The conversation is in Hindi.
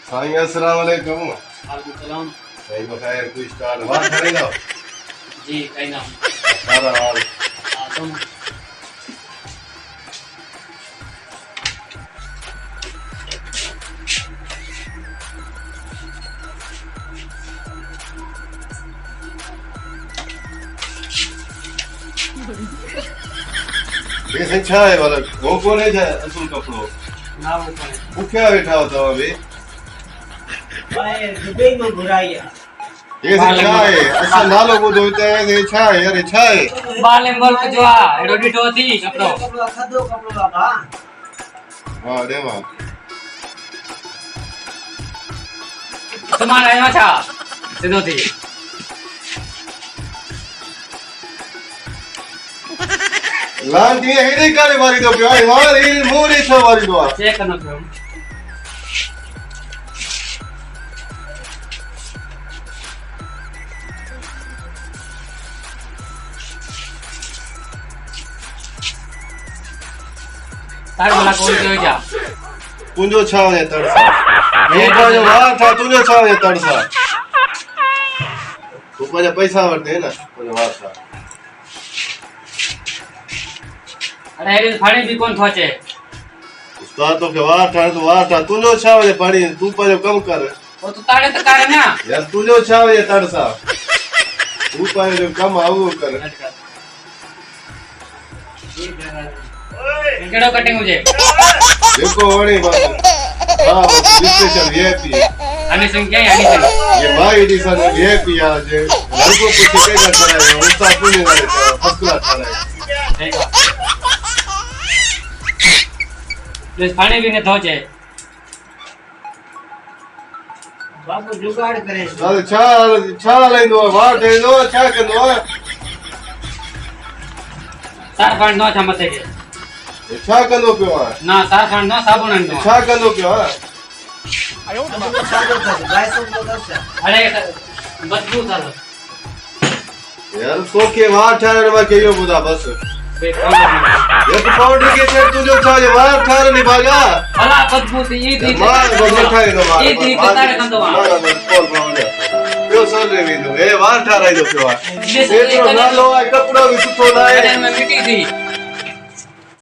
साईं अस्सलाम वालेकुम। वालेकुम सलाम। भाई बखैर कुछ स्टार्ट बात करें ना। जी कहीं ना। सारा हाल तुम ये अच्छा है वाला वो कौन है असल कपड़ो ना वो कौन है? वो क्या बैठा होता है अभी भाई दुबई में घुराइया। ये अच्छा है असल नालो को दोते हैं ये अच्छा है यार अच्छा है बाले मुल्क जो आ रोटी टोती कपड़ो खदो कपड़ो बाबा हां देवा तुम्हारा है मचा सिद्धो थी लाल दिए है नहीं काले मारी दो प्यार हमारे ये मुंह नहीं छो मारी दो चेक करना फिर तार वाला कौन जो क्या तुंजो छाव ने तड़सा ये का जो वार था तुंजो छाव ने तड़सा तू पहले पैसा वरते है ना तो वार था अरे ये फाड़ी भी कौन थोचे उस्ताद तो के वार था तुंजो छाव ने पड़ी तू पहले कम कर वो तो ताड़े तो करे ना यार तुंजो छाव ने तड़सा तू पहले कम आऊ कर केड़ो कटिंग मुझे देखो वणी बस हां स्पेशल वीआईपी हनी सिंह क्या है हनी सिंह ये भाई एडिशन वीआईपी यार जे लड़को कुछ के कर रहा है उस्ताद तू नहीं रहा है फर्स्ट क्लास रहा है देखो प्लीज पानी भी ने धोचे बाबू जुगाड़ करे अरे छा लेंदो वार देंदो छा कंदो सार फंड नो छमते के छा कंदो पियो ना सार फंड नो साबुन नो छा कंदो पियो अरे बदबू सालो यार तो के वार ठाणे में कहियो बुदा बस ये तो पाउडर के छे तू जो छा वार ठाणे नहीं भागा भला बदबू ये दी मार बदल ठाणे दो मार ये दी तारे कंदो कॉल पाउडर पियो सर रे विंदो ए वार ठाणे दो पियो ये तो ना लो कपड़ा भी सुतो लाए में मिट्टी थी